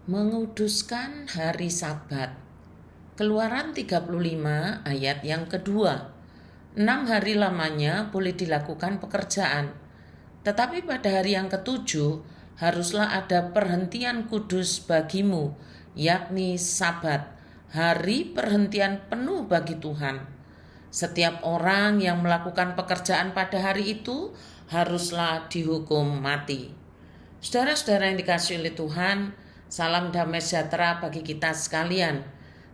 Menguduskan hari Sabat. Keluaran 35 ayat yang kedua. 6 hari lamanya boleh dilakukan pekerjaan, tetapi pada hari yang ketujuh haruslah ada perhentian kudus bagimu, yakni Sabat, hari perhentian penuh bagi Tuhan. Setiap orang yang melakukan pekerjaan pada hari itu haruslah dihukum mati. Saudara-saudara yang dikasihi oleh Tuhan, salam damai sejahtera bagi kita sekalian.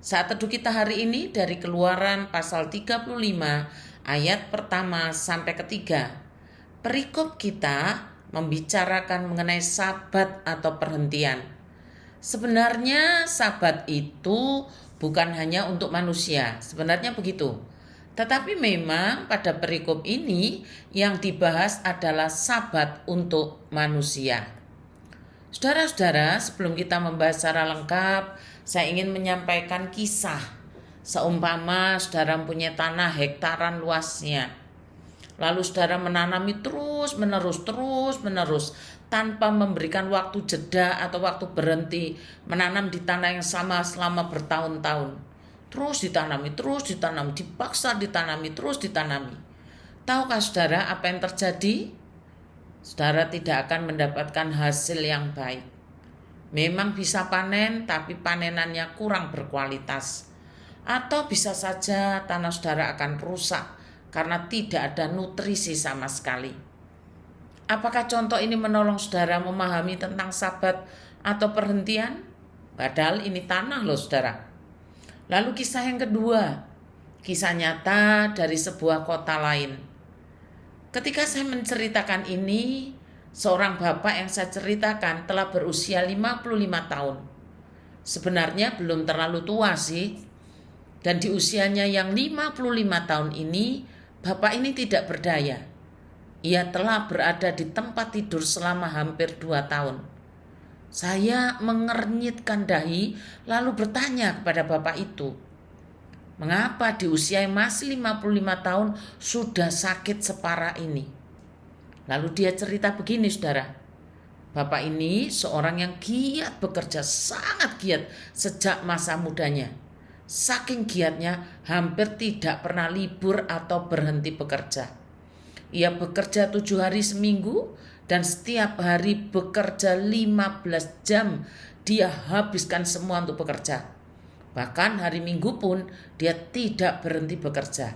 Saat teduh kita hari ini dari Keluaran pasal 35 ayat pertama sampai ketiga. Perikop kita membicarakan mengenai sabat atau perhentian. Sebenarnya sabat itu bukan hanya untuk manusia, sebenarnya begitu. Tetapi memang pada perikop ini yang dibahas adalah sabat untuk manusia. Saudara-saudara, sebelum kita membahas secara lengkap, saya ingin menyampaikan kisah. Seumpama saudara punya tanah hektaran luasnya. Lalu saudara menanami terus menerus tanpa memberikan waktu jeda atau waktu berhenti menanam di tanah yang sama selama bertahun-tahun. Terus ditanami, dipaksa ditanami, terus ditanami. Tahukah saudara apa yang terjadi? Saudara tidak akan mendapatkan hasil yang baik. Memang bisa panen, tapi panenannya kurang berkualitas. Atau bisa saja tanah saudara akan rusak karena tidak ada nutrisi sama sekali. Apakah contoh ini menolong saudara memahami tentang sabat atau perhentian? Padahal ini tanah loh saudara. Lalu kisah yang kedua, kisah nyata dari sebuah kota lain. Ketika saya menceritakan ini, seorang bapak yang saya ceritakan telah berusia 55 tahun. Sebenarnya belum terlalu tua sih. Dan di usianya yang 55 tahun ini, bapak ini tidak berdaya. Ia telah berada di tempat tidur selama hampir 2 tahun. Saya mengernyitkan dahi lalu bertanya kepada bapak itu, mengapa di usia yang masih 55 tahun sudah sakit separah ini? Lalu dia cerita begini saudara. Bapak ini seorang yang giat bekerja, sangat giat sejak masa mudanya. Saking giatnya hampir tidak pernah libur atau berhenti bekerja. Ia bekerja 7 hari seminggu dan setiap hari bekerja 15 jam. Dia habiskan semua untuk bekerja. Bahkan hari Minggu pun dia tidak berhenti bekerja.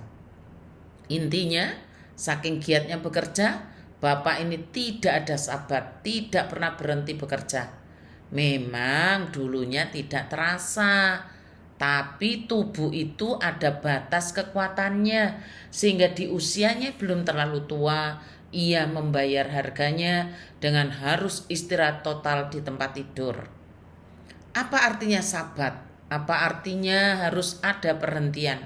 Intinya, saking giatnya bekerja, bapak ini tidak ada sabat, tidak pernah berhenti bekerja. Memang dulunya tidak terasa, tapi tubuh itu ada batas kekuatannya, sehingga di usianya belum terlalu tua, ia membayar harganya dengan harus istirahat total di tempat tidur. Apa artinya sabat? Apa artinya harus ada perhentian?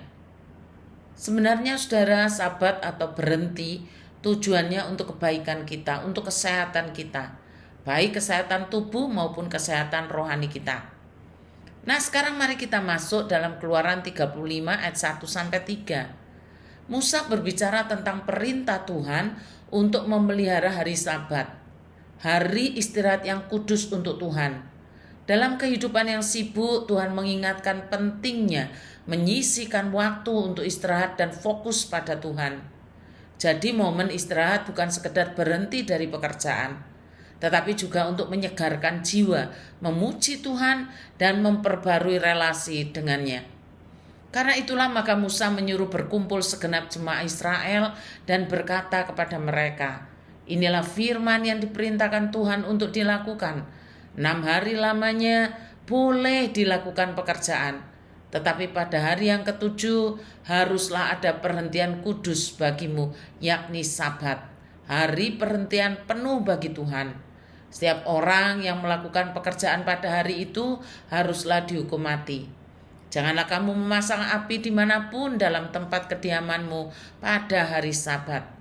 Sebenarnya saudara, sabat atau berhenti tujuannya untuk kebaikan kita, untuk kesehatan kita, baik kesehatan tubuh maupun kesehatan rohani kita. Nah, sekarang mari kita masuk dalam Keluaran 35 ayat 1 sampai 3. Musa berbicara tentang perintah Tuhan untuk memelihara hari Sabat, hari istirahat yang kudus untuk Tuhan. Dalam kehidupan yang sibuk, Tuhan mengingatkan pentingnya menyisihkan waktu untuk istirahat dan fokus pada Tuhan. Jadi momen istirahat bukan sekedar berhenti dari pekerjaan, tetapi juga untuk menyegarkan jiwa, memuji Tuhan, dan memperbarui relasi dengannya. Karena itulah maka Musa menyuruh berkumpul segenap jemaah Israel dan berkata kepada mereka, inilah firman yang diperintahkan Tuhan untuk dilakukan. 6 hari lamanya boleh dilakukan pekerjaan, tetapi pada hari yang ketujuh haruslah ada perhentian kudus bagimu, yakni Sabat, hari perhentian penuh bagi Tuhan. Setiap orang yang melakukan pekerjaan pada hari itu haruslah dihukum mati. Janganlah kamu memasang api dimanapun dalam tempat kediamanmu pada hari Sabat.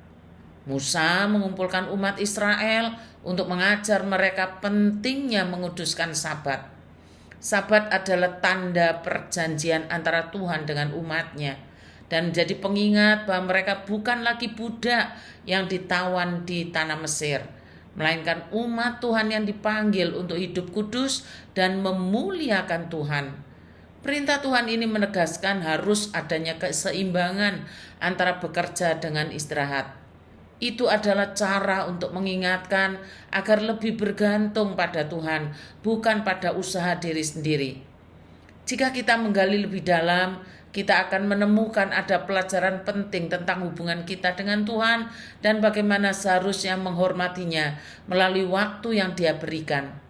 Musa mengumpulkan umat Israel untuk mengajar mereka pentingnya menguduskan Sabat. Sabat adalah tanda perjanjian antara Tuhan dengan umatnya dan menjadi pengingat bahwa mereka bukan lagi budak yang ditawan di tanah Mesir. melainkan umat Tuhan yang dipanggil untuk hidup kudus dan memuliakan Tuhan. Perintah Tuhan ini menegaskan harus adanya keseimbangan antara bekerja dengan istirahat. Itu adalah cara untuk mengingatkan agar lebih bergantung pada Tuhan, bukan pada usaha diri sendiri. Jika kita menggali lebih dalam, kita akan menemukan ada pelajaran penting tentang hubungan kita dengan Tuhan dan bagaimana seharusnya menghormatinya melalui waktu yang Dia berikan.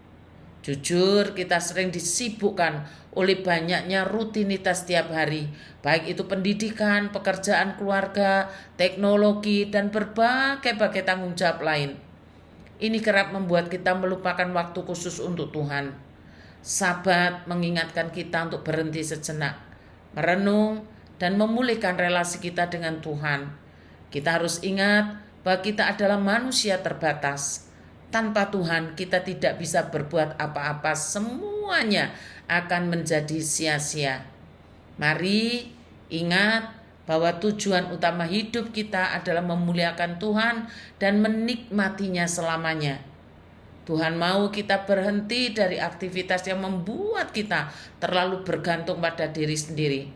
Jujur, kita sering disibukkan oleh banyaknya rutinitas setiap hari, baik itu pendidikan, pekerjaan keluarga, teknologi, dan berbagai tanggung jawab lain. Ini kerap membuat kita melupakan waktu khusus untuk Tuhan. Sabat mengingatkan kita untuk berhenti sejenak, merenung, dan memulihkan relasi kita dengan Tuhan. Kita harus ingat bahwa kita adalah manusia terbatas. Tanpa Tuhan kita tidak bisa berbuat apa-apa, semuanya akan menjadi sia-sia. Mari ingat bahwa tujuan utama hidup kita adalah memuliakan Tuhan dan menikmatinya selamanya. Tuhan mau kita berhenti dari aktivitas yang membuat kita terlalu bergantung pada diri sendiri.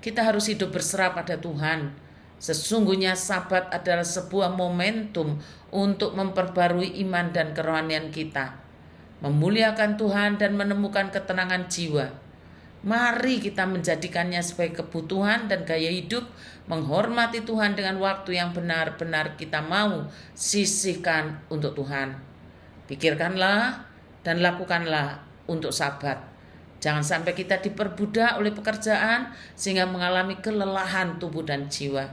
Kita harus hidup berserah pada Tuhan. Sesungguhnya Sabat adalah sebuah momentum untuk memperbarui iman dan kerohanian kita, memuliakan Tuhan dan menemukan ketenangan jiwa. Mari kita menjadikannya sebagai kebutuhan dan gaya hidup, menghormati Tuhan dengan waktu yang benar-benar kita mau sisihkan untuk Tuhan. Pikirkanlah dan lakukanlah untuk Sabat. Jangan sampai kita diperbudak oleh pekerjaan sehingga mengalami kelelahan tubuh dan jiwa.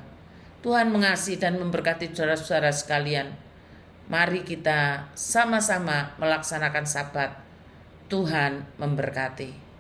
Tuhan mengasihi dan memberkati saudara-saudara sekalian. Mari kita sama-sama melaksanakan Sabat. Tuhan memberkati.